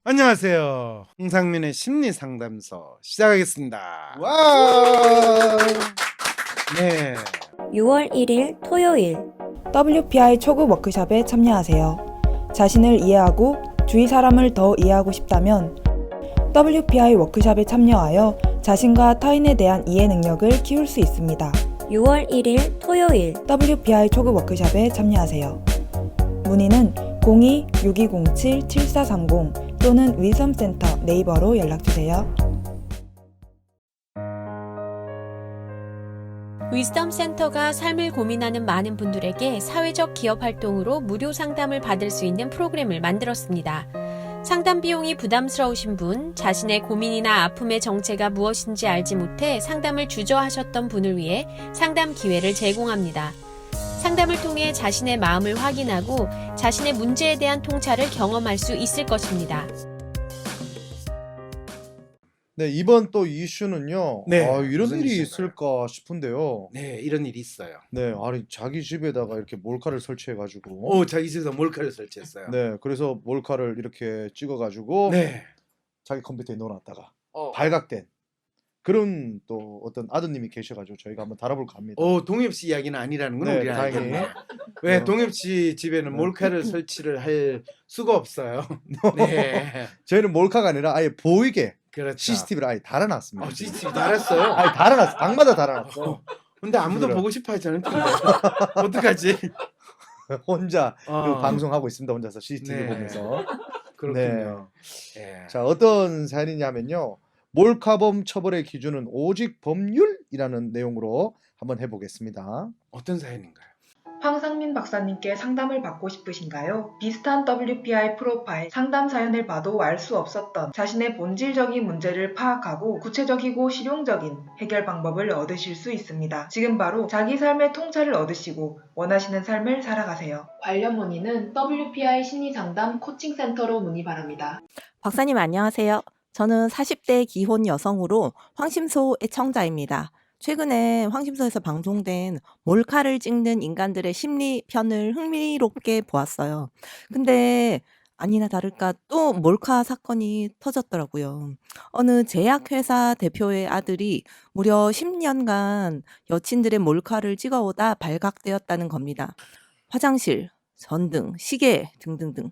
안녕하세요. 홍상민의 심리상담소 시작하겠습니다. 와! 네. 6월 1일 토요일 WPI 초급 워크숍에 참여하세요. 자신을 이해하고 주위 사람을 더 이해하고 싶다면 WPI 워크숍에 참여하여 자신과 타인에 대한 이해 능력을 키울 수 있습니다. 6월 1일 토요일 WPI 초급 워크숍에 참여하세요. 문의는 02-6207-7430 또는 위섬센터 네이버로 연락주세요. 위즈덤 센터가 삶을 고민하는 많은 분들에게 사회적 기업 활동으로 무료 상담을 받을 수 있는 프로그램을 만들었습니다. 상담 비용이 부담스러우신 분, 자신의 고민이나 아픔의 정체가 무엇인지 알지 못해 상담을 주저하셨던 분을 위해 상담 기회를 제공합니다. 상담을 통해 자신의 마음을 확인하고 자신의 문제에 대한 통찰을 경험할 수 있을 것입니다. 네, 이번 또 이슈는요. 네, 이런 무슨 일이 이슈인가요? 있을까 싶은데요. 네, 이런 일이 있어요. 네, 아니 자기 집에다가 이렇게 몰카를 설치해가지고. 자기 집에서 몰카를 설치했어요. 네, 그래서 몰카를 이렇게 찍어가지고 네. 자기 컴퓨터에 넣어놨다가 어, 발각된 그런 또 어떤 아드님이 계셔가지고 저희가 한번 다뤄볼까 합니다. 동엽 씨 이야기는 아니라는 건 네, 우리가 다행히. 알겠네요. 왜 네. 동엽 씨 집에는 네. 몰카를 설치를 할 수가 없어요. 네. 저희는 몰카가 아니라 아예 보이게 그렇죠. CCTV를 아예 달아놨습니다. CCTV 달았어요. 아예 달아놨어. 방마다 달아놨어. 근데 아무도 그래. 보고 싶어 하지 않을 텐데. 어떡하지? 혼자 그 어, 방송하고 있습니다. 혼자서 CCTV 네. 보면서. 그렇군요. 네. 자, 어떤 사연이냐면요. 몰카범 처벌의 기준은 오직 법률이라는 내용으로 한번 해보겠습니다. 어떤 사연인가요? 황상민 박사님께 상담을 받고 싶으신가요? 비슷한 WPI 프로파일 상담 사연을 봐도 알 수 없었던 자신의 본질적인 문제를 파악하고 구체적이고 실용적인 해결 방법을 얻으실 수 있습니다. 지금 바로 자기 삶의 통찰을 얻으시고 원하시는 삶을 살아가세요. 관련 문의는 WPI 심리상담 코칭센터로 문의 바랍니다. 박사님 안녕하세요. 저는 40대 기혼 여성으로 황심소 애청자입니다. 최근에 황심소에서 방송된 몰카를 찍는 인간들의 심리 편을 흥미롭게 보았어요. 근데 아니나 다를까 또 몰카 사건이 터졌더라고요. 어느 제약회사 대표의 아들이 무려 10년간 여친들의 몰카를 찍어오다 발각되었다는 겁니다. 화장실, 전등, 시계 등등등.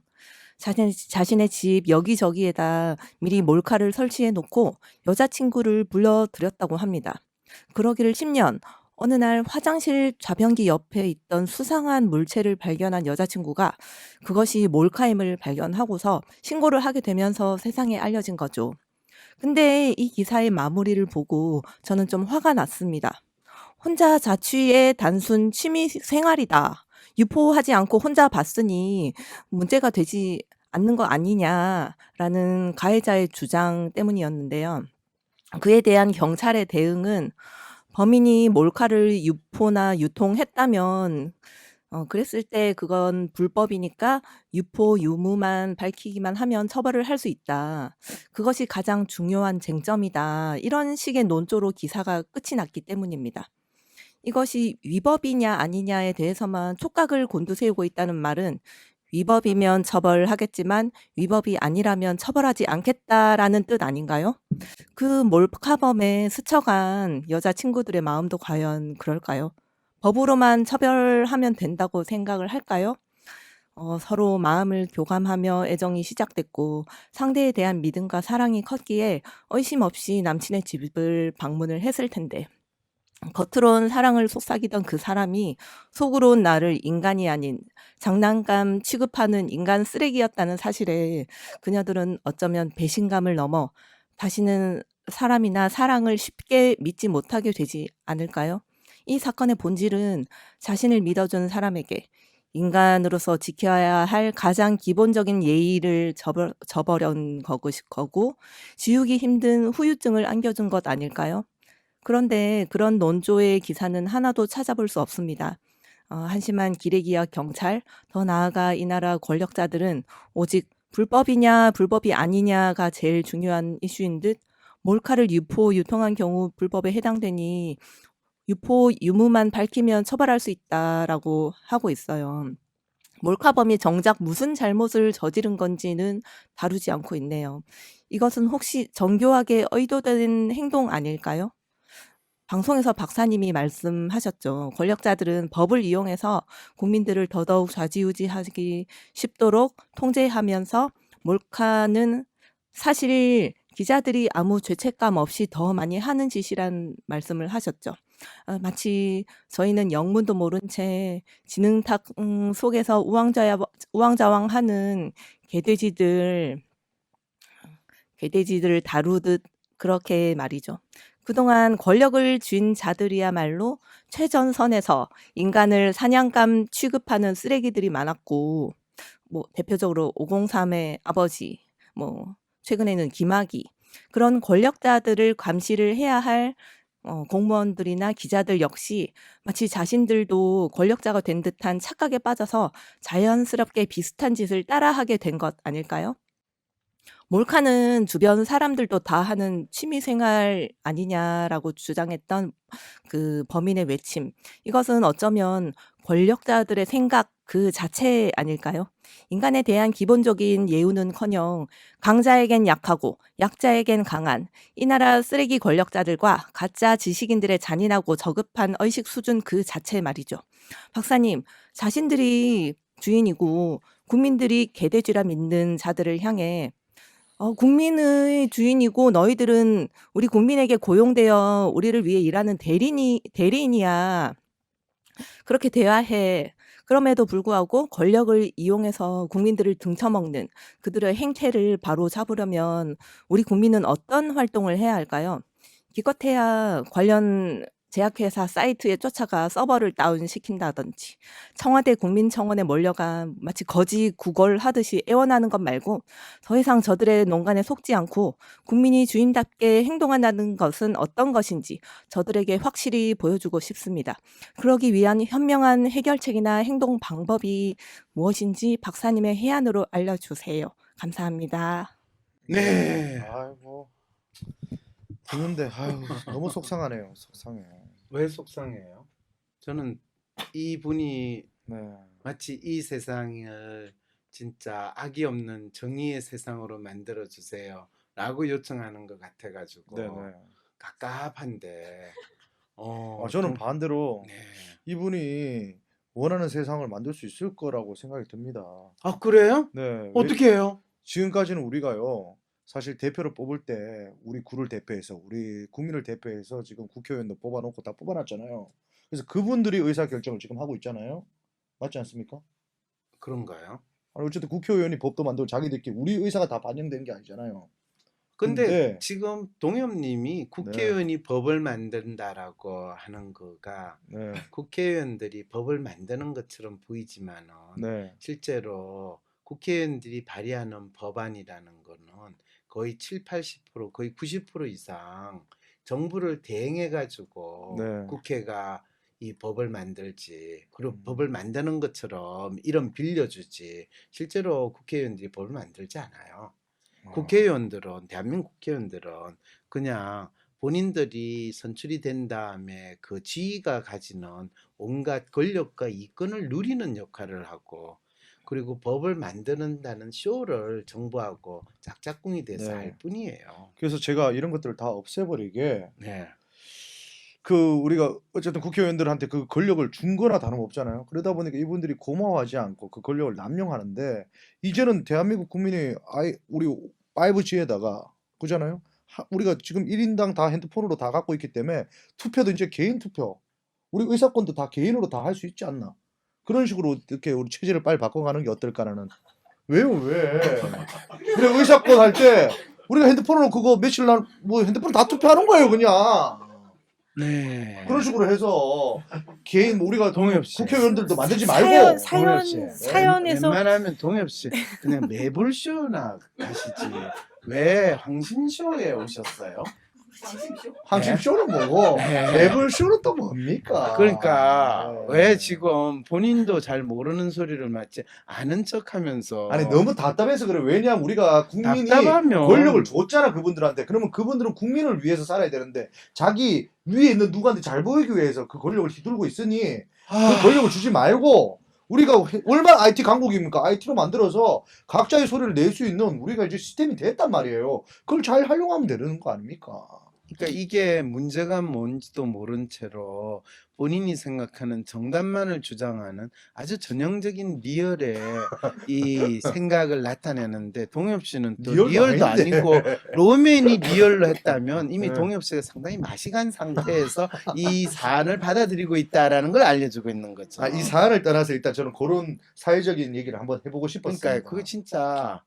자신의 집 여기저기에다 미리 몰카를 설치해 놓고 여자친구를 불러들였다고 합니다. 그러기를 10년, 어느 날 화장실 좌변기 옆에 있던 수상한 물체를 발견한 여자친구가 그것이 몰카임을 발견하고서 신고를 하게 되면서 세상에 알려진 거죠. 근데 이 기사의 마무리를 보고 저는 좀 화가 났습니다. 혼자 자취의 단순 취미 생활이다. 유포하지 않고 혼자 봤으니 문제가 되지 않는 거 아니냐라는 가해자의 주장 때문이었는데요. 그에 대한 경찰의 대응은 범인이 몰카를 유포나 유통했다면 그랬을 때 그건 불법이니까 유포 유무만 밝히기만 하면 처벌을 할 수 있다. 그것이 가장 중요한 쟁점이다. 이런 식의 논조로 기사가 끝이 났기 때문입니다. 이것이 위법이냐 아니냐에 대해서만 촉각을 곤두세우고 있다는 말은 위법이면 처벌하겠지만 위법이 아니라면 처벌하지 않겠다라는 뜻 아닌가요? 그 몰카범에 스쳐간 여자친구들의 마음도 과연 그럴까요? 법으로만 처벌하면 된다고 생각을 할까요? 서로 마음을 교감하며 애정이 시작됐고 상대에 대한 믿음과 사랑이 컸기에 의심 없이 남친의 집을 방문을 했을 텐데 겉으론 사랑을 속삭이던 그 사람이 속으론 나를 인간이 아닌 장난감 취급하는 인간 쓰레기였다는 사실에 그녀들은 어쩌면 배신감을 넘어 다시는 사람이나 사랑을 쉽게 믿지 못하게 되지 않을까요? 이 사건의 본질은 자신을 믿어준 사람에게 인간으로서 지켜야 할 가장 기본적인 예의를 저버린 거고 지우기 힘든 후유증을 안겨준 것 아닐까요? 그런데 그런 논조의 기사는 하나도 찾아볼 수 없습니다. 한심한 기레기와 경찰, 더 나아가 이 나라 권력자들은 오직 불법이냐 불법이 아니냐가 제일 중요한 이슈인 듯 몰카를 유통한 경우 불법에 해당되니 유포 유무만 밝히면 처벌할 수 있다라고 하고 있어요. 몰카범이 정작 무슨 잘못을 저지른 건지는 다루지 않고 있네요. 이것은 혹시 정교하게 의도된 행동 아닐까요? 방송에서 박사님이 말씀하셨죠. 권력자들은 법을 이용해서 국민들을 더더욱 좌지우지하기 쉽도록 통제하면서 몰카는 사실 기자들이 아무 죄책감 없이 더 많이 하는 짓이란 말씀을 하셨죠. 마치 저희는 영문도 모른 채 지능탁 속에서 우왕좌왕하는 개돼지들을 다루듯 그렇게 말이죠. 그동안 권력을 쥔 자들이야말로 최전선에서 인간을 사냥감 취급하는 쓰레기들이 많았고, 뭐 대표적으로 503의 아버지, 뭐 최근에는 김학의, 그런 권력자들을 감시를 해야 할 공무원들이나 기자들 역시 마치 자신들도 권력자가 된 듯한 착각에 빠져서 자연스럽게 비슷한 짓을 따라하게 된 것 아닐까요? 몰카는 주변 사람들도 다 하는 취미생활 아니냐라고 주장했던 그 범인의 외침. 이것은 어쩌면 권력자들의 생각 그 자체 아닐까요? 인간에 대한 기본적인 예우는커녕 강자에겐 약하고 약자에겐 강한 이 나라 쓰레기 권력자들과 가짜 지식인들의 잔인하고 저급한 의식 수준 그 자체 말이죠. 박사님, 자신들이 주인이고 국민들이 개돼지라 믿는 자들을 향해 국민의 주인이고 너희들은 우리 국민에게 고용되어 우리를 위해 일하는 대리인이야. 그렇게 대화해. 그럼에도 불구하고 권력을 이용해서 국민들을 등쳐먹는 그들의 행태를 바로 잡으려면 우리 국민은 어떤 활동을 해야 할까요? 기껏해야 관련 제약회사 사이트에 쫓아가 서버를 다운시킨다든지 청와대 국민청원에 몰려가 마치 거지 구걸하듯이 애원하는 것 말고 더 이상 저들의 농간에 속지 않고 국민이 주인답게 행동한다는 것은 어떤 것인지 저들에게 확실히 보여주고 싶습니다. 그러기 위한 현명한 해결책이나 행동 방법이 무엇인지 박사님의 해안으로 알려주세요. 감사합니다. 네. 아이고 듣는데 아유 너무 속상하네요. 속상해. 왜 속상해요? 저는 이분이 네. 마치 이 세상을 진짜 악이 없는 정의의 세상으로 만들어 주세요 라고 요청하는 것 같아가지고 네네. 갑갑한데 저는 반대로 네. 이분이 원하는 세상을 만들 수 있을 거라고 생각이 듭니다. 아 그래요? 네. 어떻게 해요? 지금까지는 우리가요. 사실 대표를 뽑을 때 우리 구를 대표해서 우리 국민을 대표해서 지금 국회의원도 뽑아놓고 다 뽑아놨잖아요. 그래서 그분들이 의사결정을 지금 하고 있잖아요. 맞지 않습니까? 그런가요? 아니, 어쨌든 국회의원이 법도 만들고 자기들끼리 우리 의사가 다 반영된 게 아니잖아요. 근데 근데 지금 동엽님이 국회의원이 법을 만든다라고 하는 거가 네, 국회의원들이 법을 만드는 것처럼 보이지만은 네, 실제로 국회의원들이 발의하는 법안이라는 거는 거의 7, 80% 거의 90% 이상 정부를 대행해 가지고 네. 국회가 이 법을 만들지 그리고 법을 만드는 것처럼 이름 빌려주지 실제로 국회의원들이 법을 만들지 않아요. 국회의원들은 대한민국 국회의원들은 그냥 본인들이 선출이 된 다음에 그 지위가 가지는 온갖 권력과 이권을 누리는 역할을 하고 그리고 법을 만드는다는 쇼를 정부하고 짝짝꿍이 돼서 네. 할 뿐이에요. 그래서 제가 이런 것들을 다 없애버리게 네. 우리가 어쨌든 국회의원들한테 그 권력을 준 거나 다름없잖아요. 그러다 보니까 이분들이 고마워하지 않고 그 권력을 남용하는데 이제는 대한민국 국민이 우리 5G에다가 그잖아요. 우리가 지금 1인당 다 핸드폰으로 다 갖고 있기 때문에 투표도 이제 개인 투표. 우리 의사권도 다 개인으로 다 할 수 있지 않나. 그런 식으로 이렇게 우리 체제를 빨리 바꿔가는 게 어떨까라는. 왜요? 왜? 그래 의사권 할 때 우리가 핸드폰으로 그거 며칠 날 뭐 핸드폰 다 투표하는 거예요 그냥. 네. 그런 식으로 해서 개인 우리가 동엽 씨. 국회의원들도 만들지 말고 사연에서 웬만하면 동엽 씨 그냥 매불쇼나 가시지 왜 황신쇼에 오셨어요? 항심쇼는 뭐고 네. 매불쇼는 또 뭡니까? 그러니까 네. 왜 지금 본인도 잘 모르는 소리를 마치 아는 척하면서 아니 너무 답답해서 그래. 왜냐하면 우리가 국민이 답답하면 권력을 줬잖아 그분들한테. 그러면 그분들은 국민을 위해서 살아야 되는데 자기 위에 있는 누구한테 잘 보이기 위해서 그 권력을 휘두르고 있으니 그 권력을 주지 말고 우리가 얼마나 IT 강국입니까? IT로 만들어서 각자의 소리를 낼 수 있는 우리가 이제 시스템이 됐단 말이에요. 그걸 잘 활용하면 되는 거 아닙니까? 그러니까 이게 문제가 뭔지도 모른 채로 본인이 생각하는 정답만을 주장하는 아주 전형적인 리얼의 이 생각을 나타내는데 동엽 씨는 또 리얼도 리얼도 아닌데. 아니고 로맨이 리얼로 했다면 이미 네. 동엽 씨가 상당히 마시간 상태에서 이 사안을 받아들이고 있다라는 걸 알려주고 있는 거죠. 이 사안을 떠나서 일단 저는 그런 사회적인 얘기를 한번 해보고 싶었습니다. 그러니까 그게 진짜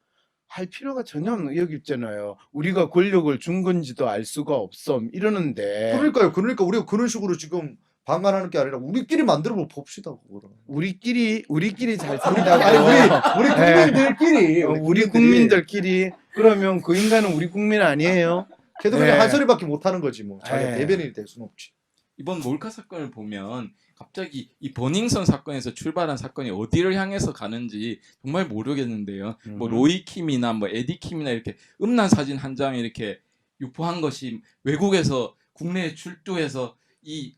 할 필요가 전혀 없는 여기 있잖아요. 우리가 권력을 준 건지도 알 수가 없음 이러는데 그러니까요. 그러니까 우리가 그런 식으로 지금 방관하는 게 아니라 우리끼리 만들어 봅시다 그거를. 우리끼리 잘 아니 산다고. 우리 국민들끼리 우리 국민들끼리 그러면 그 인간은 우리 국민 아니에요? 걔도 그냥 네. 한 소리밖에 못 하는 거지 뭐. 자기가 네. 대변인이 될 수는 없지. 이번 몰카 사건을 보면 갑자기 이 버닝썬 사건에서 출발한 사건이 어디를 향해서 가는지 정말 모르겠는데요. 뭐 로이 킴이나 뭐 에디 킴이나 이렇게 음란 사진 한 장에 이렇게 유포한 것이 외국에서 국내에 출두해서 이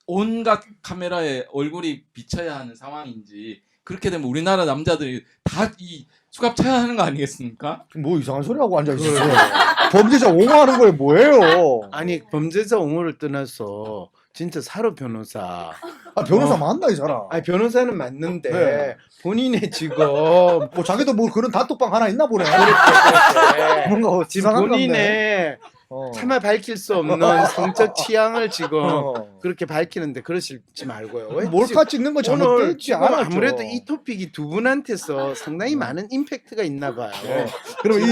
온갖 카메라에 얼굴이 비쳐야 하는 상황인지 그렇게 되면 우리나라 남자들이 다 이 수갑 차야 하는 거 아니겠습니까? 뭐 이상한 소리 하고 앉아 있어요. 범죄자 옹호하는 거에 뭐예요? 아니 범죄자 옹호를 떠나서 진짜 사로 변호사. 변호사 맞나 이 사람? 아니 변호사는 맞는데 네. 본인의 지금 뭐 자기도 뭐 그런 단톡방 하나 있나 보네. 뭔가 지금 이상한 본인의 차마 밝힐 수 없는 성적 취향을 지금 어. 그렇게 밝히는데 그러시지 말고요. 왜 몰카 찍는 거 오늘 잘못됐지 지금 않았죠. 아무래도 이 토픽이 두 분한테서 상당히 많은 임팩트가 있나 봐요. 네. 그럼 이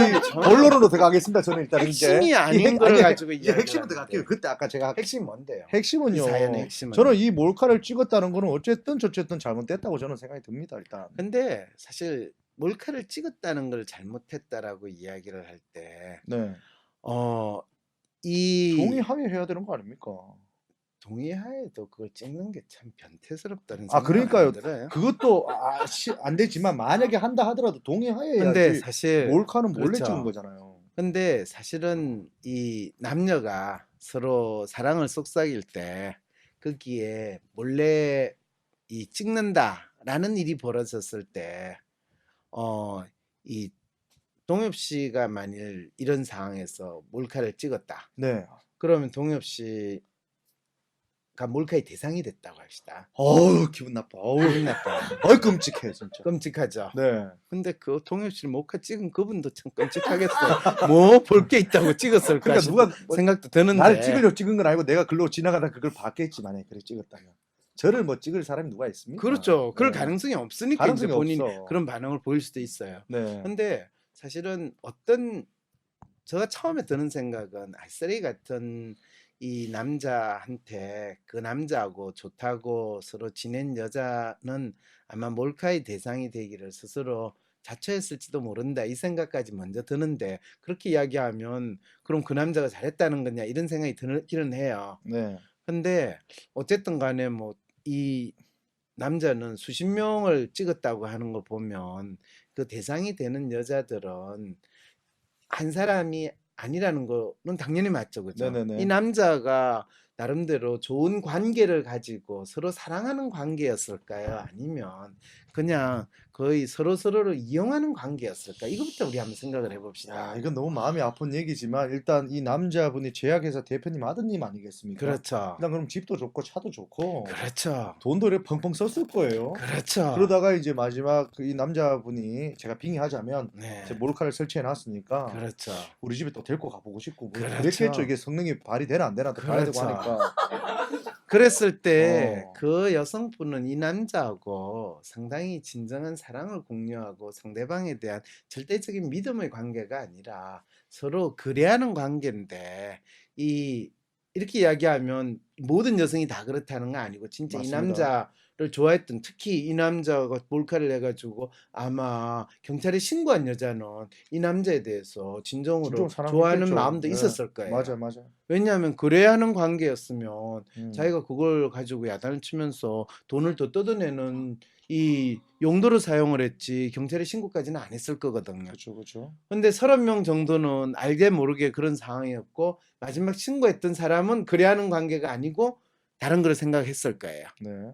본론으로 들어가겠습니다. 저는 일단 이제 핵심이 아닌 이 걸 아니, 가지고 이제 이야기를 핵심으로 들어갈게요. 하는데. 그때 아까 제가 핵심 뭔데요? 핵심은요. 이 사연의 핵심은. 저는 이 몰카를 찍었다는 거는 어쨌든 저쨌든 잘못됐다고 저는 생각이 듭니다. 일단. 근데 사실 몰카를 찍었다는 걸 잘못했다라고 이야기를 할 때 네. 이 동의하에 되는 거 아닙니까? 동의하에도 그걸 찍는 게 참 변태스럽다는 아 생각이 그러니까요. 들어요. 그것도 안 되지만 만약에 한다 하더라도 동의하에 근데 해야지. 사실 몰카는 몰래 그렇죠. 찍은 거잖아요. 근데 사실은 이 남녀가 서로 사랑을 속삭일 때 거기에 몰래 이 찍는다라는 일이 벌어졌을 때 이 동엽 씨가 만일 이런 상황에서 몰카를 찍었다. 네. 그러면 동엽 씨가 몰카의 대상이 됐다고 합시다. 어우 기분 나빠. 어우 기분 나빠요. 어이 끔찍해 진짜. 끔찍하죠. 네. 근데 그 동엽 씨를 몰카 찍은 그분도 참 끔찍하겠어요. 뭐 볼 게 있다고 찍었을까 그러니까 싶은 누가 생각도 드는데. 나를 찍으려고 찍은 건 아니고 내가 글로 지나가다 그걸 봤겠지 만약에 그래 찍었다면. 저를 뭐 찍을 사람이 누가 있습니까? 그렇죠. 그럴 네. 가능성이 없으니까 가능성이 이제 본인 없어. 그런 반응을 보일 수도 있어요. 네. 근데 사실은 제가 처음에 드는 생각은 쓰레기 같은 이 남자한테 그 남자하고 좋다고 서로 지낸 여자는 아마 몰카의 대상이 되기를 스스로 자처했을지도 모른다 이 생각까지 먼저 드는데 그렇게 이야기하면 그럼 그 남자가 잘했다는 거냐 이런 생각이 들기는 해요. 네. 근데 어쨌든 간에 뭐 이 남자는 수십 명을 찍었다고 하는 거 보면 그 대상이 되는 여자들은 한 사람이 아니라는 거는 당연히 맞죠. 그죠? 네네네. 이 남자가 나름대로 좋은 관계를 가지고 서로 사랑하는 관계였을까요? 아니면 그냥 거의 서로를 이용하는 관계였을까? 이거부터 우리 한번 생각을 해봅시다. 야, 이건 너무 마음이 아픈 얘기지만 일단 이 남자분이 제약회사 대표님 아드님 아니겠습니까? 그렇죠. 일단 그럼 집도 좋고 차도 좋고 그렇죠. 돈도 이렇게 펑펑 썼을 거예요. 그렇죠. 그러다가 이제 마지막 이 남자분이 제가 빙의하자면 네. 제 몰카를 설치해 놨으니까 그렇죠. 우리 집에 또 데리고 가보고 싶고 뭐 그렇죠. 그랬겠죠. 이게 성능이 발휘 되나 안 되나 또 봐야 되고 그렇죠. 하니까. 그랬을 때 어. 그 여성분은 이 남자하고 상당히 진정한 사랑을 공유하고 상대방에 대한 절대적인 믿음의 관계가 아니라 서로 거래하는 관계인데 이렇게 이야기하면 모든 여성이 다 그렇다는 건 아니고 진짜 맞습니다. 이 남자를 좋아했던 특히 이 남자가 몰카를 해가지고 아마 경찰에 신고한 여자는 이 남자에 대해서 진정으로 진정 사랑했겠죠. 좋아하는 마음도 네. 있었을 거예요. 맞아. 왜냐하면 거래하는 관계였으면 음. 자기가 그걸 가지고 야단을 치면서 돈을 더 뜯어내는 이 용도로 사용을 했지 경찰에 신고까지는 안 했을 거거든요. 그렇죠. 근데 30명 정도는 알게 모르게 그런 상황이었고 마지막 신고했던 사람은 거래하는 관계가 아니고 다른 걸 생각했을 거예요. 네.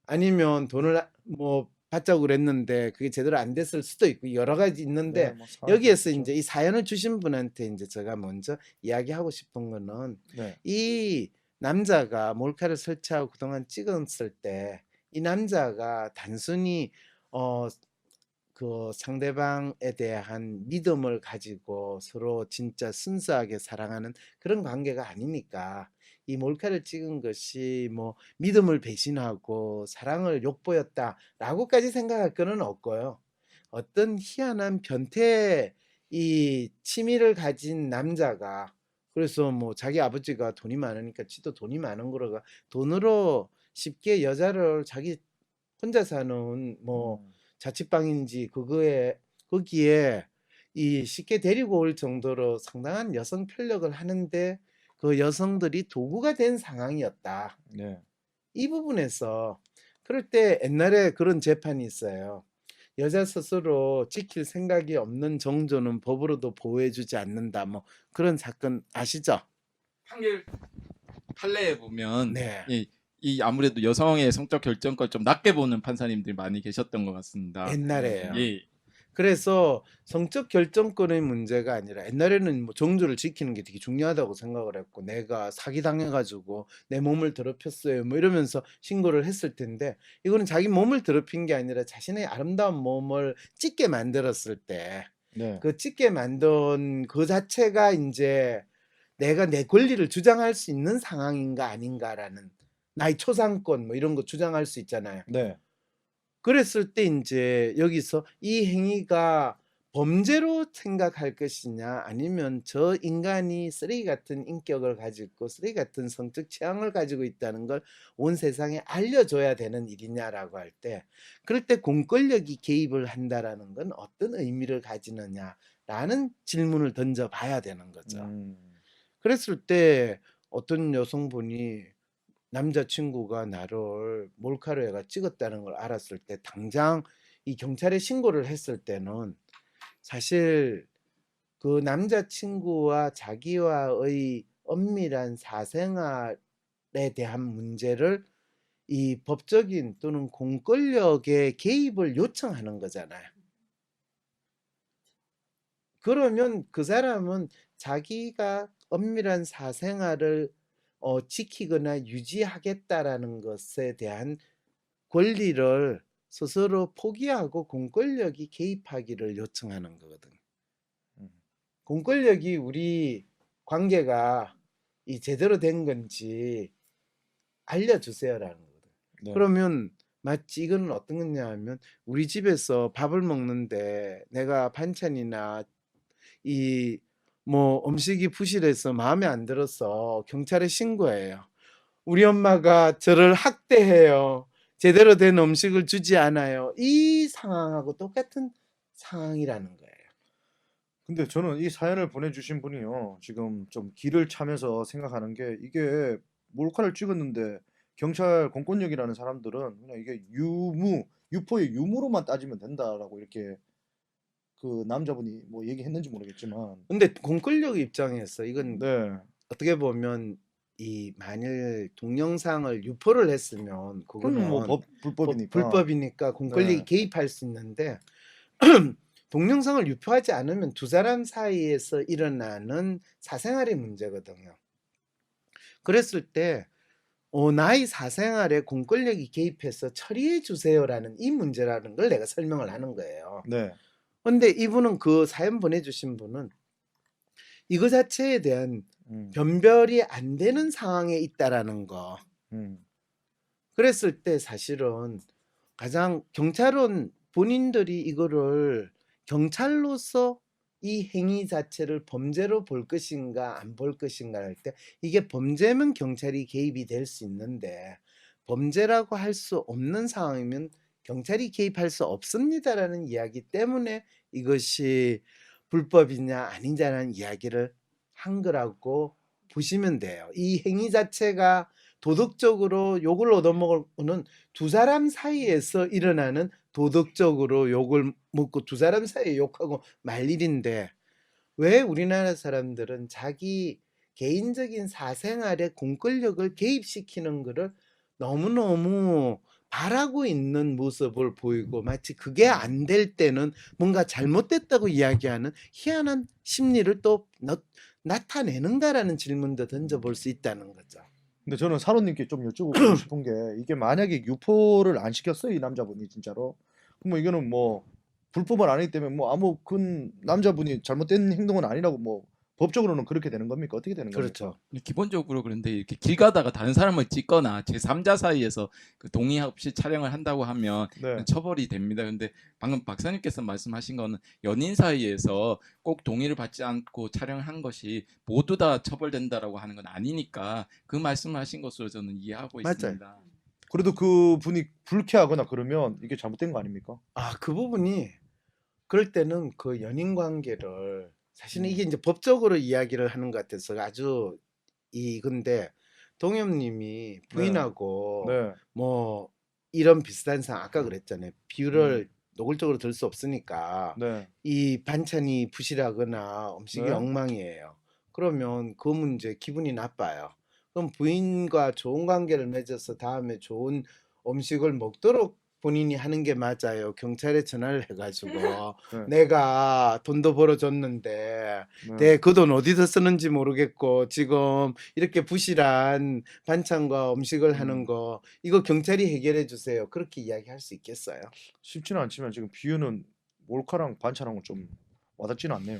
아니면 돈을 뭐 받자고 그랬는데 그게 제대로 안 됐을 수도 있고 여러 가지 있는데 네, 뭐 상황이 여기에서 그렇죠. 이제 이 사연을 주신 분한테 이제 제가 먼저 이야기하고 싶은 거는 네. 이 남자가 몰카를 설치하고 그동안 찍었을 때 이 남자가 단순히 그 상대방에 대한 믿음을 가지고 서로 진짜 순수하게 사랑하는 그런 관계가 아니니까 이 몰카를 찍은 것이 뭐 믿음을 배신하고 사랑을 욕보였다라고까지 생각할 거는 없고요. 어떤 희한한 변태 이 취미를 가진 남자가 그래서 뭐 자기 아버지가 돈이 많으니까 지도 돈이 많은 거로가 돈으로 쉽게 여자를 자기 혼자 사는 뭐 자취방인지 거기에 이 쉽게 데리고 올 정도로 상당한 여성 편력을 하는데 그 여성들이 도구가 된 상황이었다. 네. 이 부분에서 그럴 때 옛날에 그런 재판이 있어요. 여자 스스로 지킬 생각이 없는 정조는 법으로도 보호해주지 않는다. 뭐 그런 사건 아시죠? 판결 판례에 보면 네. 이 아무래도 여성의 성적 결정권 좀 낮게 보는 판사님들이 많이 계셨던 것 같습니다. 옛날에요. 예. 그래서 성적 결정권의 문제가 아니라 옛날에는 뭐 정조를 지키는 게 되게 중요하다고 생각을 했고 내가 사기당해가지고 내 몸을 더럽혔어요 뭐 이러면서 신고를 했을 텐데 이거는 자기 몸을 더럽힌 게 아니라 자신의 아름다운 몸을 찢게 만들었을 때 네. 그 찢게 만든 그 자체가 이제 내가 내 권리를 주장할 수 있는 상황인가 아닌가라는 나의 초상권 뭐 이런 거 주장할 수 있잖아요. 네. 그랬을 때 이제 여기서 이 행위가 범죄로 생각할 것이냐 아니면 저 인간이 쓰레기 같은 인격을 가지고 있고 쓰레기 같은 성적 취향을 가지고 있다는 걸 온 세상에 알려줘야 되는 일이냐라고 할 때 그럴 때 공권력이 개입을 한다라는 건 어떤 의미를 가지느냐라는 질문을 던져봐야 되는 거죠. 그랬을 때 어떤 여성분이 남자친구가 나를 몰카로 해가 찍었다는 걸 알았을 때 당장 이 경찰에 신고를 했을 때는 사실 그 남자친구와 자기와의 엄밀한 사생활에 대한 문제를 이 법적인 또는 공권력의 개입을 요청하는 거잖아요. 그러면 그 사람은 자기가 엄밀한 사생활을 지키거나 유지하겠다라는 것에 대한 권리를 스스로 포기하고 공권력이 개입하기를 요청하는 거거든요. 공권력이 우리 관계가 이 제대로 된 건지 알려주세요라는 거거든요. 네. 그러면 마치 이거는 어떤 거냐 하면 우리 집에서 밥을 먹는데 내가 반찬이나 이 뭐 음식이 부실해서 마음에 안 들어서 경찰에 신고해요. 우리 엄마가 저를 학대해요. 제대로 된 음식을 주지 않아요. 이 상황하고 똑같은 상황이라는 거예요. 근데 저는 이 사연을 보내주신 분이요. 지금 좀 길을 차면서 생각하는 게 이게 몰카를 찍었는데 경찰 공권력이라는 사람들은 그냥 이게 유포의 유무로만 따지면 된다라고 이렇게 그 남자분이 뭐 얘기했는지 모르겠지만. 근데 공권력 입장에서 이건 네. 어떻게 보면 이 만일 동영상을 유포를 했으면 그건 그거는 뭐 불법이니까. 불법이니까 공권력이 네. 개입할 수 있는데 동영상을 유포하지 않으면 두 사람 사이에서 일어나는 사생활의 문제거든요. 그랬을 때 나의 사생활에 공권력이 개입해서 처리해 주세요라는 이 문제라는 걸 내가 설명을 하는 거예요. 네. 근데 이분은 그 사연 보내주신 분은 이거 자체에 대한 변별이 안 되는 상황에 있다라는 거. 그랬을 때 사실은 가장 경찰은 본인들이 이거를 경찰로서 이 행위 자체를 범죄로 볼 것인가 안 볼 것인가 할 때 이게 범죄면 경찰이 개입이 될 수 있는데 범죄라고 할 수 없는 상황이면 경찰이 개입할 수 없습니다라는 이야기 때문에 이것이 불법이냐 아니냐라는 이야기를 한 거라고 보시면 돼요. 이 행위 자체가 도덕적으로 욕을 얻어먹는 두 사람 사이에서 일어나는 도덕적으로 욕을 먹고 두 사람 사이에 욕하고 말 일인데 왜 우리나라 사람들은 자기 개인적인 사생활에 공권력을 개입시키는 것을 너무너무 바라고 있는 모습을 보이고 마치 그게 안 될 때는 뭔가 잘못됐다고 이야기하는 희한한 심리를 또 나타내는가라는 질문도 던져볼 수 있다는 거죠. 근데 저는 사로님께 좀 여쭤보고 싶은 게 이게 만약에 유포를 안 시켰어요 이 남자분이 진짜로 그럼 이거는 뭐 불법은 아니기 때문에 뭐 아무 그 남자분이 잘못된 행동은 아니라고 뭐 법적으로는 그렇게 되는 겁니까? 어떻게 되는 겁니까? 그렇죠. 기본적으로 그런데 이렇게 길 가다가 다른 사람을 찍거나 제3자 사이에서 그 동의 없이 촬영을 한다고 하면 네. 처벌이 됩니다. 근데 방금 박사님께서 말씀하신 거는 연인 사이에서 꼭 동의를 받지 않고 촬영을 한 것이 모두 다 처벌된다라고 하는 건 아니니까 그 말씀하신 것으로 저는 이해하고 맞아요. 있습니다. 그래도 그 분이 불쾌하거나 그러면 이게 잘못된 거 아닙니까? 그 부분이 그럴 때는 그 연인 관계를 사실은 이게 이제 법적으로 이야기를 하는 것 같아서 아주 근데 동엽님이 부인하고 네. 뭐 이런 비슷한 상황 아까 그랬잖아요. 비율을 노골적으로 들 수 없으니까 네. 이 반찬이 부실하거나 음식이 네. 엉망이에요. 그러면 그 문제 기분이 나빠요. 그럼 부인과 좋은 관계를 맺어서 다음에 좋은 음식을 먹도록 본인이 하는 게 맞아요. 경찰에 전화를 해가지고 네. 내가 돈도 벌어줬는데 네. 그 돈 어디서 쓰는지 모르겠고 지금 이렇게 부실한 반찬과 음식을 하는 거 이거 경찰이 해결해 주세요. 그렇게 이야기할 수 있겠어요? 쉽지는 않지만 지금 비유는 몰카랑 반찬하고 좀 와닿지는 않네요.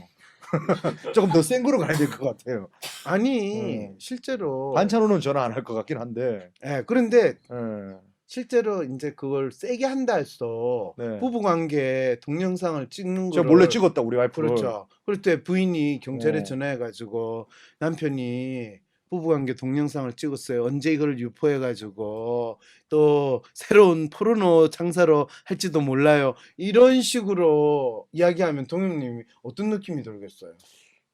조금 더 센 거로 가야 될 것 같아요. 아니 실제로 반찬으로는 전화 안 할 것 같긴 한데. 그런데 예. 실제로 이제 그걸 세게 한다 해서 네. 부부관계 동영상을 찍는 제가 거를 몰래 찍었다 우리 와이프를. 그렇죠. 그럴 때 부인이 경찰에 어. 전화해가지고 남편이 부부관계 동영상을 찍었어요. 언제 이걸 유포해가지고 또 새로운 포르노 장사로 할지도 몰라요. 이런 식으로 이야기하면 동영님이 어떤 느낌이 들겠어요?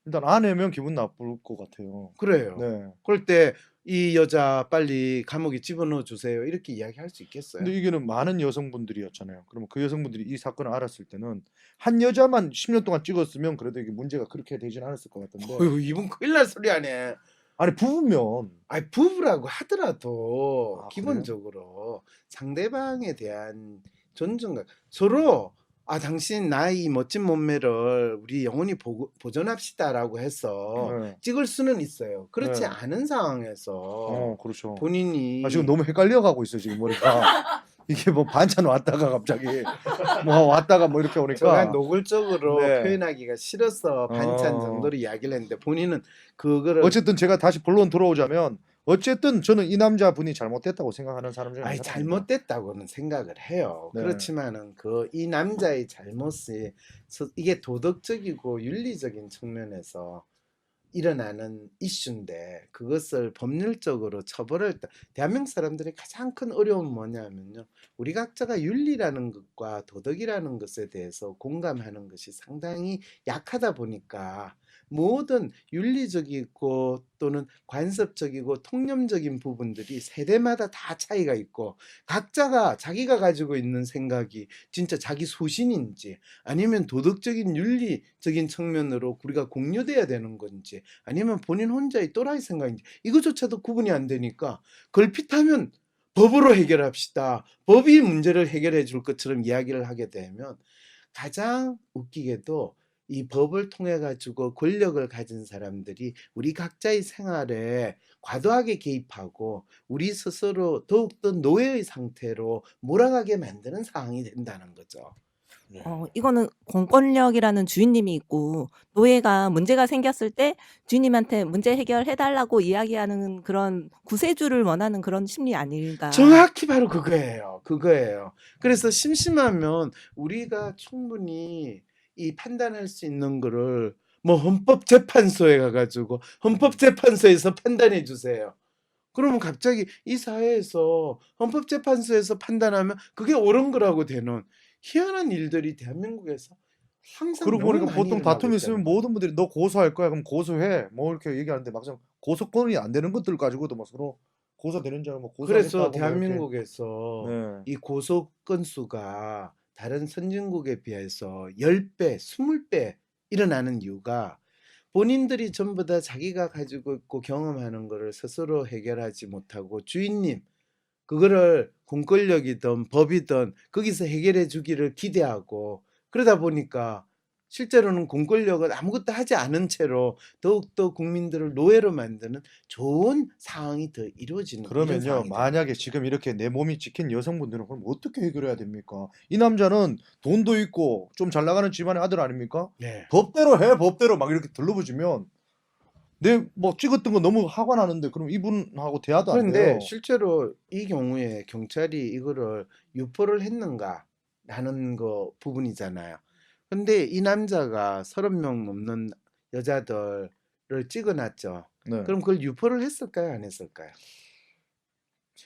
일단 안 해면 기분 나쁠 것 같아요. 그래요. 네. 그럴 때 이 여자 빨리 감옥에 집어넣어 주세요. 이렇게 이야기할 수 있겠어요? 근데 이게는 많은 여성분들이었잖아요. 그러면 그 여성분들이 이 사건을 알았을 때는 한 여자만 10년 동안 찍었으면 그래도 이게 문제가 그렇게 되진 않았을 것 같은데. 어휴, 이분 큰일 날 소리 하네. 아니 부부면 아니 부부라고 하더라도 아, 기본적으로 상대방에 대한 존중감 서로 당신 나의 이 멋진 몸매를 우리 영원히 보존합시다라고 해서 네. 찍을 수는 있어요. 그렇지 네. 않은 상황에서 그렇죠. 본인이 지금 너무 헷갈려 가고 있어요 지금 머리가. 이게 뭐 반찬 왔다가 갑자기 뭐 왔다가 뭐 이렇게 제가 오니까. 노골적으로 네. 표현하기가 싫어서 반찬 정도로 이야기를 했는데 본인은 그거를 어쨌든 제가 다시 본론 들어오자면 어쨌든 저는 이 남자분이 잘못됐다고 생각하는 사람 중에 한 사람입니다. 잘못됐다고는 생각을 해요. 네. 그렇지만은 이 남자의 잘못이 이게 도덕적이고 윤리적인 측면에서 일어나는 이슈인데 그것을 법률적으로 처벌할 때 대한민국 사람들의 가장 큰 어려움은 뭐냐면요. 우리 각자가 윤리라는 것과 도덕이라는 것에 대해서 공감하는 것이 상당히 약하다 보니까 모든 윤리적이고 또는 관습적이고 통념적인 부분들이 세대마다 다 차이가 있고 각자가 자기가 가지고 있는 생각이 진짜 자기 소신인지 아니면 도덕적인 윤리적인 측면으로 우리가 공유돼야 되는 건지 아니면 본인 혼자의 또라이 생각인지 이것조차도 구분이 안 되니까 걸핏하면 법으로 해결합시다. 법이 문제를 해결해 줄 것처럼 이야기를 하게 되면 가장 웃기게도 이 법을 통해 가지고 권력을 가진 사람들이 우리 각자의 생활에 과도하게 개입하고 우리 스스로 더욱더 노예의 상태로 몰아가게 만드는 상황이 된다는 거죠. 이거는 공권력이라는 주인님이 있고 노예가 문제가 생겼을 때 주인님한테 문제 해결해 달라고 이야기하는 그런 구세주를 원하는 그런 심리 아닌가. 정확히 바로 그거예요. 그래서 심심하면 우리가 충분히 이 판단할 수 있는 거를 뭐 헌법재판소에 가가지고 헌법재판소에서 판단해 주세요. 그러면 갑자기 이 사회에서 헌법재판소에서 판단하면 그게 옳은 거라고 되는 희한한 일들이 대한민국에서 항상 그러고 너무 보니까 많이 보통 일어나고 다툼이 있으면 있다는 거예요. 모든 분들이 너 고소할 거야 그럼 고소해 뭐 이렇게 얘기하는데 막상 고소권이 안 되는 것들 가지고도 막 서로 고소되는 줄 알고 그래서 고소하겠다고 뭐 대한민국에서 이렇게. 이 고소 건수가 다른 선진국에 비해서 10배, 20배 일어나는 이유가 본인들이 전부 다 자기가 가지고 있고 경험하는 거를 스스로 해결하지 못하고 주인님 그거를 공권력이든 법이든 거기서 해결해 주기를 기대하고 그러다 보니까 실제로는 공권력은 아무것도 하지 않은 채로 더욱더 국민들을 노예로 만드는 좋은 상황이 더 이루어지는 이런 그러면요, 상황이 만약에 지금 이렇게 내 몸이 찍힌 여성분들은 그럼 어떻게 해결해야 됩니까? 이 남자는 돈도 있고 좀 잘 나가는 집안의 아들 아닙니까? 네. 법대로 해, 법대로 막 이렇게 들러붙으면 내 뭐 찍었던 거 너무 화가 나는데 그럼 이분하고 대화도 안 그런데 돼요. 실제로 이 경우에 경찰이 이거를 유포를 했는가라는 거 부분이잖아요. 근데 이 남자가 30명 넘는 여자들을 찍어놨죠. 네, 그럼 그걸 유포를 했을까요? 안 했을까요?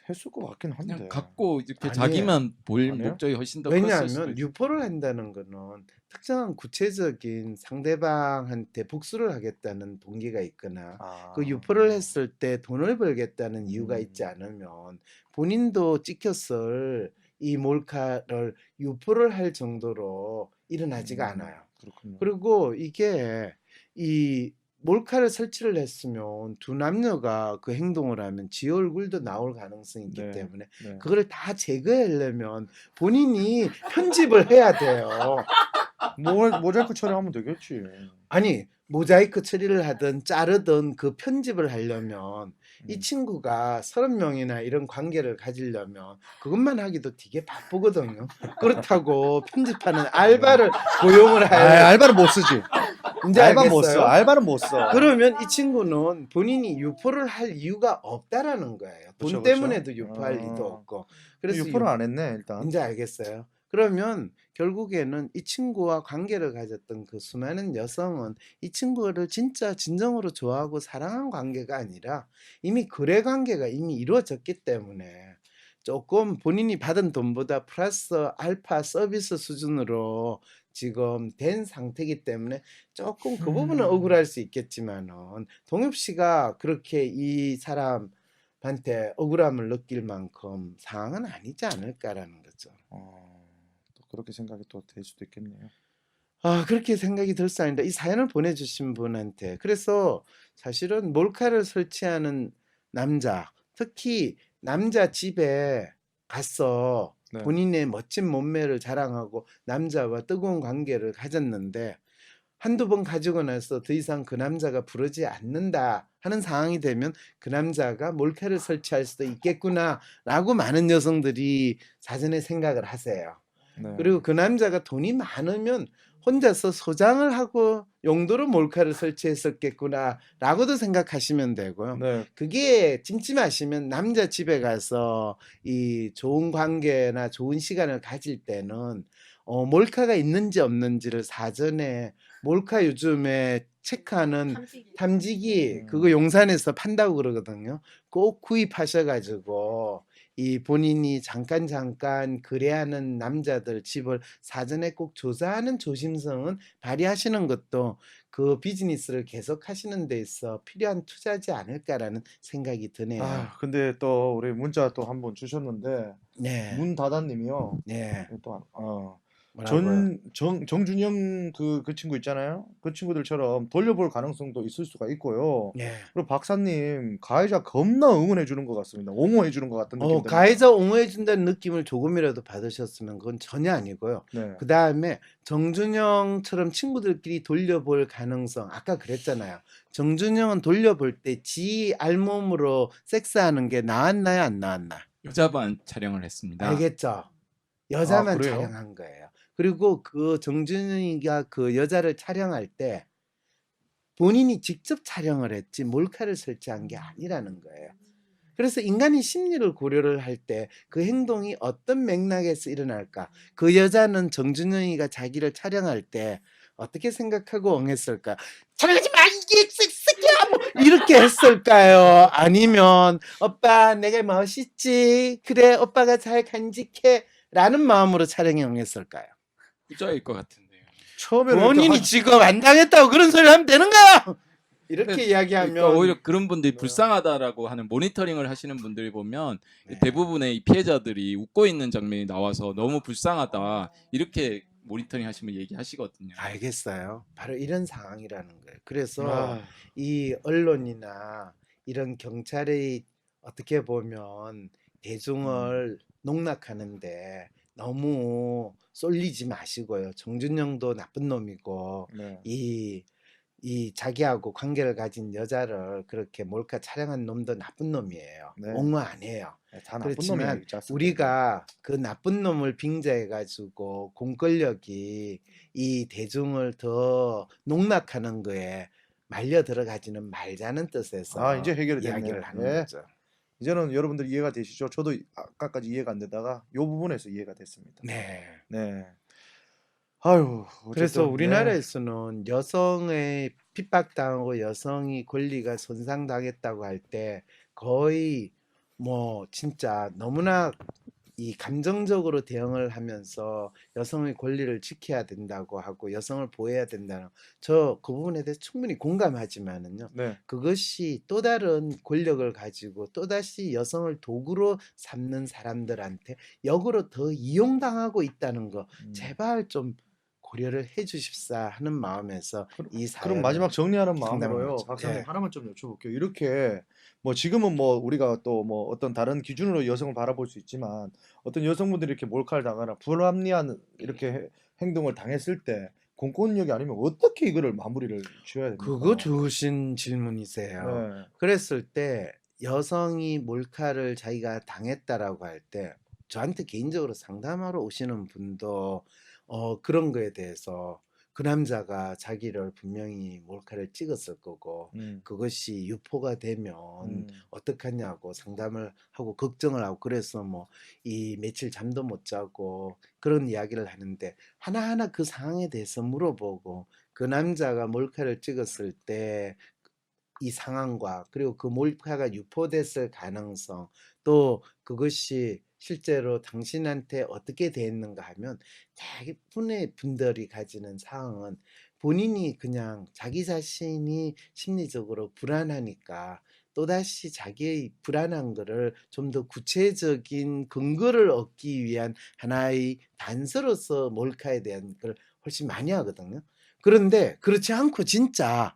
했을 것 같긴 한데. 그냥 갖고 이렇게 아니에요. 자기만 볼 아니에요? 목적이 훨씬 더 컸을 수도 왜냐하면 있죠. 유포를 한다는 거는 특정한 구체적인 상대방한테 복수를 하겠다는 동기가 있거나 아, 그 유포를 했을 때 돈을 벌겠다는 이유가 있지 않으면 본인도 찍혔을 이 몰카를 유포를 할 정도로 일어나지가 않아요. 그렇군요. 그리고 이게 이 몰카를 설치를 했으면 두 남녀가 그 행동을 하면 지 얼굴도 나올 가능성이 있기 네, 때문에 네. 그걸 다 제거하려면 본인이 편집을 해야 돼요. 모자이크 처리하면 되겠지. 아니 모자이크 처리를 하든 자르든 그 편집을 하려면 이 친구가 30명이나 이런 관계를 가지려면 그것만 하기도 되게 바쁘거든요. 그렇다고 편집하는 알바를 고용을 아, 할 알바는 못 쓰지. 이제 알바 못 써. 알겠어요? 알바는 못 써. 그러면 이 친구는 본인이 유포를 할 이유가 없다라는 거예요. 돈 그쵸, 그쵸. 때문에도 유포할 아. 리도 없고. 그래서 유포를 안 했네 일단. 이제 알겠어요. 그러면 결국에는 이 친구와 관계를 가졌던 그 수많은 여성은 이 친구를 진짜 진정으로 좋아하고 사랑한 관계가 아니라 이미 거래 관계가 이미 이루어졌기 때문에 조금 본인이 받은 돈보다 플러스 알파 서비스 수준으로 지금 된 상태이기 때문에 조금 그 부분은 억울할 수 있겠지만은 동엽 씨가 그렇게 이 사람한테 억울함을 느낄 만큼 상황은 아니지 않을까라는 거죠. 또 그렇게 생각이 또 될 수도 있겠네요. 아, 그렇게 생각이 들 수 아닌데 이 사연을 보내주신 분한테 그래서 사실은 몰카를 설치하는 남자, 특히 남자 집에 가서 네. 본인의 멋진 몸매를 자랑하고 남자와 뜨거운 관계를 가졌는데 한두 번 가지고 나서 더 이상 그 남자가 부르지 않는다 하는 상황이 되면 그 남자가 몰카를 설치할 수도 있겠구나라고 많은 여성들이 사전에 생각을 하세요. 네. 그리고 그 남자가 돈이 많으면 혼자서 소장을 하고 용도로 몰카를 설치했었겠구나라고도 생각하시면 되고요. 네. 그게 찜찜하시면 남자 집에 가서 이 좋은 관계나 좋은 시간을 가질 때는 몰카가 있는지 없는지를 사전에 몰카 요즘에 체크하는 탐지기 그거 용산에서 판다고 그러거든요. 꼭 구입하셔가지고 이 본인이 잠깐 거래하는 남자들 집을 사전에 꼭 조사하는 조심성은 발휘하시는 것도 그 비즈니스를 계속 하시는 데 있어 필요한 투자지 않을까라는 생각이 드네요. 아, 근데 또 우리 문자 또 한 번 주셨는데 네. 문다다님이요. 네. 또 뭐라고요? 정준영 그 친구 있잖아요. 그 친구들처럼 돌려볼 가능성도 있을 수가 있고요. 네. 그리고 박사님 가해자 겁나 응원해 주는 것 같습니다. 옹호해 주는 것 같은 느낌. 듭니다. 가해자 옹호해 준다는 느낌을 조금이라도 받으셨으면 그건 전혀 아니고요. 네. 그 다음에 정준영처럼 친구들끼리 돌려볼 가능성 아까 그랬잖아요. 정준영은 돌려볼 때 지 알몸으로 섹스하는 게 나왔나요 안 나왔나? 여자반 촬영을 했습니다. 알겠죠? 여자만 그래요? 촬영한 거예요. 그리고 그 정준영이가 그 여자를 촬영할 때 본인이 직접 촬영을 했지 몰카를 설치한 게 아니라는 거예요. 그래서 인간의 심리를 고려를 할 때 그 행동이 어떤 맥락에서 일어날까? 그 여자는 정준영이가 자기를 촬영할 때 어떻게 생각하고 응했을까? 촬영하지 마! 이게 새끼야! 뭐 이렇게 했을까요? 아니면 오빠 내가 멋있지? 그래 오빠가 잘 간직해? 라는 마음으로 촬영에 응했을까요? 부자일 것 같은데요. 처음에는 본인이 이렇게 지금 안 당했다고 그런 소리 하면 되는 거야! 이렇게 그러니까 이야기하면 오히려 그런 분들이 네. 불쌍하다라고 하는 모니터링을 하시는 분들이 보면 네. 대부분의 이 피해자들이 웃고 있는 장면이 나와서 너무 불쌍하다 이렇게 모니터링 하시면 얘기하시거든요. 알겠어요. 바로 이런 상황이라는 거예요. 그래서 아, 이 언론이나 이런 경찰의 어떻게 보면 대중을 농락하는데 너무 쏠리지 마시고요. 정준영도 나쁜 놈이고 네. 이 자기하고 관계를 가진 여자를 그렇게 몰카 촬영한 놈도 나쁜 놈이에요. 네. 옹호 안 해요. 네, 다 나쁜 그렇지만 놈이야. 이 자식들. 우리가 그 나쁜 놈을 빙자해가지고 공권력이 이 대중을 더 농락하는 거에 말려 들어가지는 말자는 뜻에서 이제 해결이 이야기를 됐네요. 하는 네. 거죠. 이제는 여러분들 이해가 되시죠? 저도 아까까지 이해가 안 되다가 요 부분에서 이해가 됐습니다. 네. 네. 아유, 그래서 어쨌든, 네. 우리나라에서는 여성의 핍박당하고 여성이 권리가 손상당했다고 할 때 거의 뭐 진짜 너무나 이 감정적으로 대응을 하면서 여성의 권리를 지켜야 된다고 하고 여성을 보호해야 된다는 저 그 부분에 대해서 충분히 공감하지만은요. 네. 그것이 또 다른 권력을 가지고 또다시 여성을 도구로 삼는 사람들한테 역으로 더 이용당하고 있다는 거 제발 좀 고려를 해 주십사 하는 마음에서 이 그럼 사연을 마지막 정리하는 상담을 마음으로요. 하죠. 박사님 네. 하나만 좀 여쭤볼게요. 이렇게 뭐 지금은 뭐 우리가 또 뭐 어떤 다른 기준으로 여성을 바라볼 수 있지만 어떤 여성분들이 이렇게 몰카를 당하나 불합리한 이렇게 행동을 당했을 때 공권력이 아니면 어떻게 이거를 마무리를 지어야 됩니까? 그거 좋으신 질문이세요. 네. 그랬을 때 여성이 몰카를 자기가 당했다라고 할 때 저한테 개인적으로 상담하러 오시는 분도 그런 거에 대해서 그 남자가 자기를 분명히 몰카를 찍었을 거고 그것이 유포가 되면 어떡하냐고 상담을 하고 걱정을 하고 그래서 뭐 이 며칠 잠도 못 자고 그런 이야기를 하는데 하나하나 그 상황에 대해서 물어보고 그 남자가 몰카를 찍었을 때 이 상황과 그리고 그 몰카가 유포됐을 가능성 또 그것이 실제로 당신한테 어떻게 됐는가 하면 대부분의 분들이 가지는 상황은 본인이 그냥 자기 자신이 심리적으로 불안하니까 또다시 자기의 불안한 거를 좀 더 구체적인 근거를 얻기 위한 하나의 단서로서 몰카에 대한 걸 훨씬 많이 하거든요. 그런데 그렇지 않고 진짜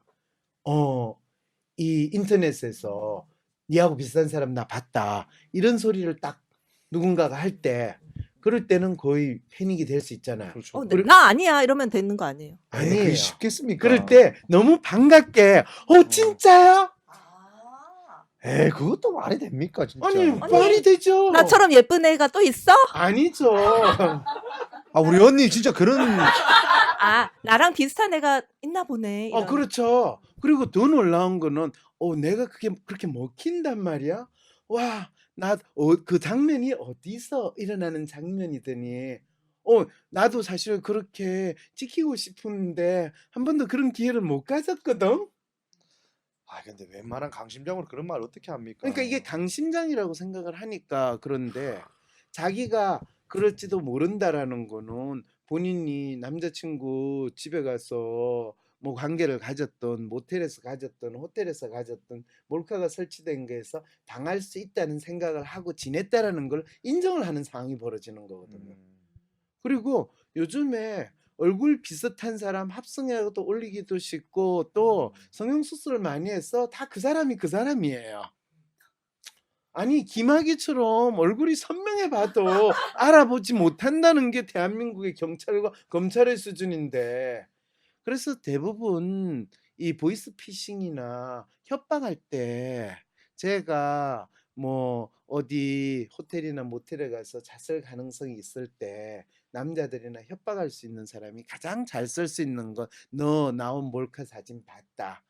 이 인터넷에서 니하고 비슷한 사람 나 봤다 이런 소리를 딱 누군가가 할 때 그럴 때는 거의 패닉이 될 수 있잖아요. 그렇죠. 네, 나 아니야 이러면 되는 거 아니에요? 아니에요. 그게 쉽겠습니까? 그럴 때 너무 반갑게 진짜요? 에이, 그것도 말이 됩니까, 진짜? 아니 말이 되죠. 나처럼 예쁜 애가 또 있어? 아니죠. 우리 언니 진짜 그런 나랑 비슷한 애가 있나 보네. 이런. 그렇죠. 그리고 더 놀라운 거는 내가 그게 그렇게 먹힌단 말이야. 와, 나 그 장면이 어디서 일어나는 장면이더니 나도 사실 그렇게 찍히고 싶은데 한 번도 그런 기회를 못 가졌거든. 근데 웬만한 강심장으로 그런 말 어떻게 합니까? 그러니까 이게 강심장이라고 생각을 하니까 그런데 자기가 그럴지도 모른다라는 거는 본인이 남자친구 집에 가서 뭐 관계를 가졌던 모텔에서 가졌던 호텔에서 가졌던 몰카가 설치된 거에서 당할 수 있다는 생각을 하고 지냈다라는 걸 인정을 하는 상황이 벌어지는 거거든요. 그리고 요즘에 얼굴 비슷한 사람 합성해도 올리기도 쉽고 또 성형수술을 많이 해서 다 그 사람이 그 사람이에요. 아니 김학의처럼 얼굴이 선명해 봐도 알아보지 못한다는 게 대한민국의 경찰과 검찰의 수준인데 그래서 대부분 이 보이스피싱이나 협박할 때 제가 뭐 어디 호텔이나 모텔에 가서 잤을 가능성이 있을 때 남자들이나 협박할 수 있는 사람이 가장 잘 쓸 수 있는 건 너 나온 몰카 사진 봤다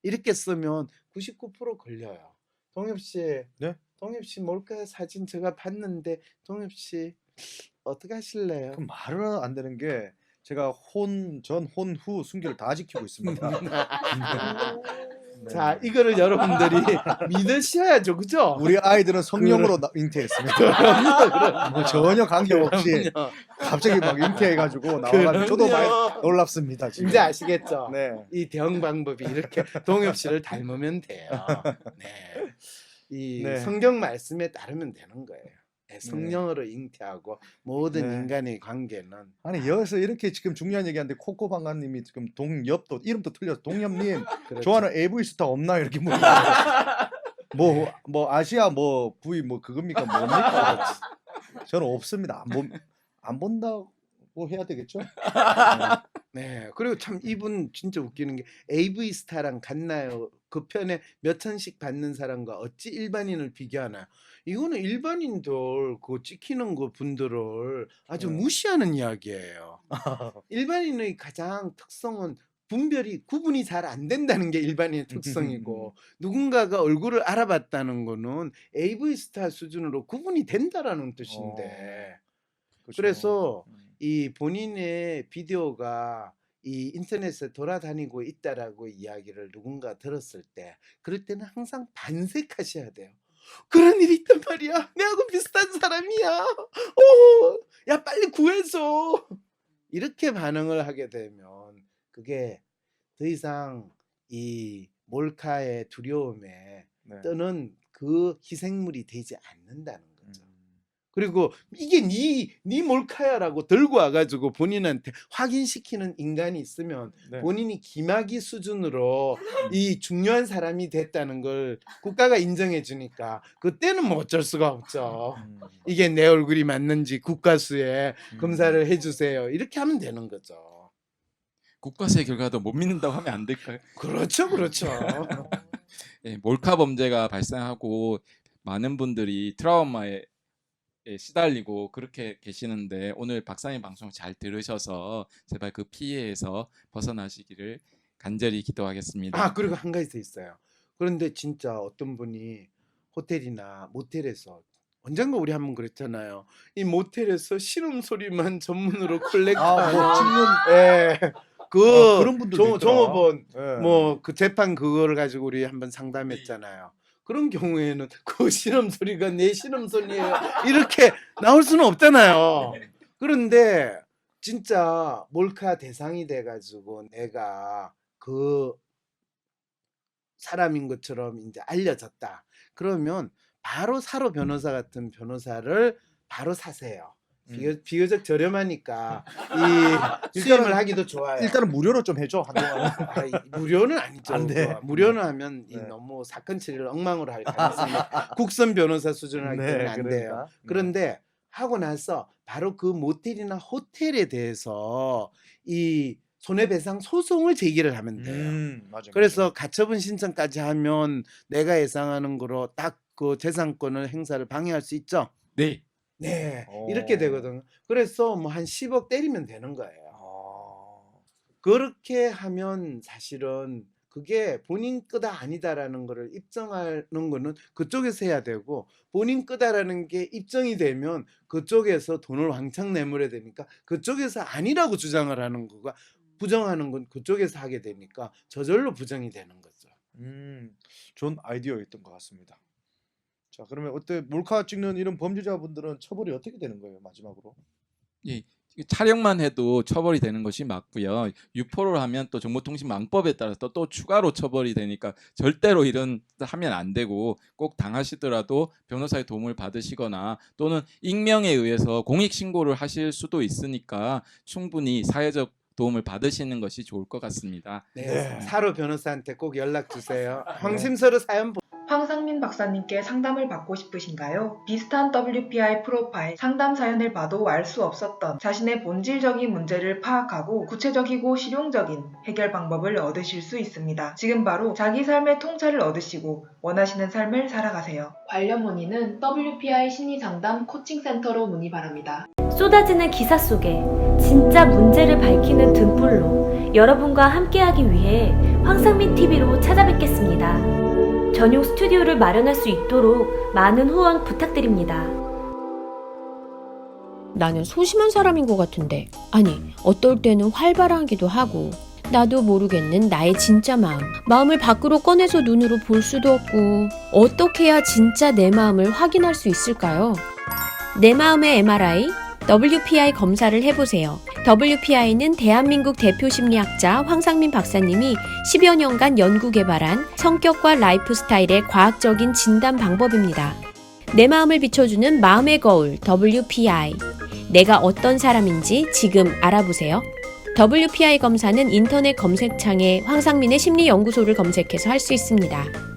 이렇게 쓰면 99% 걸려요. 동엽 씨, 네? 동엽 씨 몰카 사진 제가 봤는데 동엽 씨 어떻게 하실래요? 그 말은 안 되는 게 제가 혼 전, 혼 후 순결을 다 지키고 있습니다. 자, 이거를 여러분들이 믿으셔야죠, 그죠? 우리 아이들은 성령으로 잉태했습니다. 그럼요. 뭐 전혀 관계없이 그럼요. 갑자기 막 잉태해가지고 나와가지고 저도 많이 놀랍습니다. 지금. 이제 아시겠죠? 네. 이 대응 방법이 이렇게 동엽 씨를 닮으면 돼요. 네. 이 네. 성경 말씀에 따르면 되는 거예요. 네, 성령으로 잉태하고 모든 네. 인간의 관계는 아니 여기서 이렇게 지금 중요한 얘기하는데 코코방가님이 지금 동엽도 이름도 틀려서 동엽님 그렇죠. 좋아하는 AV 스타 없나요? 이렇게 물어보고 뭐 아시아 뭐 부위 뭐 그겁니까 뭡니까? 저는 없습니다. 안 본다고 해야 되겠죠? 네. 그리고 참 이분 진짜 웃기는 게 AV 스타랑 같나요? 그 편에 몇 천씩 받는 사람과 어찌 일반인을 비교하나요? 이거는 일반인들 그 찍히는 그 분들을 아주 무시하는 이야기예요. 일반인의 가장 특성은 구분이 잘 안 된다는 게 일반인의 특성이고 누군가가 얼굴을 알아봤다는 거는 AV 스타 수준으로 구분이 된다라는 뜻인데 그렇죠. 그래서 이 본인의 비디오가 이 인터넷에 돌아다니고 있다라고 이야기를 누군가 들었을 때 그럴 때는 항상 반색하셔야 돼요. 그런 일이 있단 말이야. 내하고 비슷한 사람이야. 야 빨리 구해줘. 이렇게 반응을 하게 되면 그게 더 이상 이 몰카의 두려움에 네. 떠는 그 희생물이 되지 않는다는 거죠. 그리고 이게 네 몰카야라고 들고 와가지고 본인한테 확인시키는 인간이 있으면 네. 본인이 김학의 수준으로 이 중요한 사람이 됐다는 걸 국가가 인정해 주니까 그때는 뭐 어쩔 수가 없죠. 이게 내 얼굴이 맞는지 국가수에 검사를 해주세요. 이렇게 하면 되는 거죠. 국가수의 결과도 못 믿는다고 하면 안 될까요? 그렇죠, 그렇죠. 예, 몰카 범죄가 발생하고 많은 분들이 트라우마에 시달리고 그렇게 계시는데 오늘 박사님 방송 잘 들으셔서 제발 그 피해에서 벗어나시기를 간절히 기도하겠습니다. 아 그리고 한 가지 더 있어요. 그런데 진짜 어떤 분이 호텔이나 모텔에서 언젠가 우리 한번 그랬잖아요. 이 모텔에서 신음 소리만 전문으로 콜렉트하는 뭐 찍는 예. 그 그런 분들도 있더라. 종업원 예. 뭐 그 재판 그거를 가지고 우리 한번 상담했잖아요. 그런 경우에는 그 신음 소리가 내 신음 소리예요. 이렇게 나올 수는 없잖아요. 그런데 진짜 몰카 대상이 돼가지고 내가 그 사람인 것처럼 이제 알려졌다. 그러면 바로 사로 변호사 같은 변호사를 바로 사세요. 비교적 저렴하니까 이 수임을 하기도 좋아요. 일단은 무료로 좀 해줘 한동안. 무료는 아니죠. 안 돼. 그거. 무료는 하면 이 네. 너무 사건 처리를 엉망으로 할 가능성이 국선 변호사 수준으로 하기 때문에 안 돼요. 그런데 하고 나서 바로 그 모텔이나 호텔에 대해서 이 손해배상 소송을 제기를 하면 돼요. 맞아, 그래서 가처분 신청까지 하면 내가 예상하는 거로 딱 그 재산권을 행사를 방해할 수 있죠. 네. 네, 이렇게 되거든요. 그래서 뭐 한 10억 때리면 되는 거예요. 그렇게 하면 사실은 그게 본인 거다 아니다라는 거를 입증하는 거는 그쪽에서 해야 되고 본인 거다라는 게 입증이 되면 그쪽에서 돈을 왕창 내물어야 되니까 그쪽에서 아니라고 주장을 하는 거가 부정하는 건 그쪽에서 하게 되니까 저절로 부정이 되는 거죠. 좋은 아이디어였던 것 같습니다. 자, 그러면 어때 몰카 찍는 이런 범죄자분들은 처벌이 어떻게 되는 거예요, 마지막으로? 예, 촬영만 해도 처벌이 되는 것이 맞고요. 유포를 하면 또 정보통신망법에 따라서 또 추가로 처벌이 되니까 절대로 이런 하면 안 되고 꼭 당하시더라도 변호사의 도움을 받으시거나 또는 익명에 의해서 공익신고를 하실 수도 있으니까 충분히 사회적 도움을 받으시는 것이 좋을 것 같습니다. 네, 사로 변호사한테 꼭 연락 주세요. 황심서로 사연 황상민 박사님께 상담을 받고 싶으신가요? 비슷한 WPI 프로파일 상담 사연을 봐도 알 수 없었던 자신의 본질적인 문제를 파악하고 구체적이고 실용적인 해결 방법을 얻으실 수 있습니다. 지금 바로 자기 삶의 통찰을 얻으시고 원하시는 삶을 살아가세요. 관련 문의는 WPI 심리상담 코칭센터로 문의 바랍니다. 쏟아지는 기사 속에 진짜 문제를 밝히는 등불로 여러분과 함께하기 위해 황상민 TV로 찾아뵙겠습니다. 전용 스튜디오를 마련할 수 있도록 많은 후원 부탁드립니다. 나는 소심한 사람인 것 같은데, 아니, 어떨 때는 활발하기도 하고, 나도 모르겠는 나의 진짜 마음을 밖으로 꺼내서 눈으로 볼 수도 없고, 어떻게 해야 진짜 내 마음을 확인할 수 있을까요? 내 마음의 MRI, WPI 검사를 해보세요. WPI는 대한민국 대표 심리학자 황상민 박사님이 10여 년간 연구 개발한 성격과 라이프 스타일의 과학적인 진단 방법입니다. 내 마음을 비춰주는 마음의 거울 WPI. 내가 어떤 사람인지 지금 알아보세요. WPI 검사는 인터넷 검색창에 황상민의 심리연구소를 검색해서 할 수 있습니다.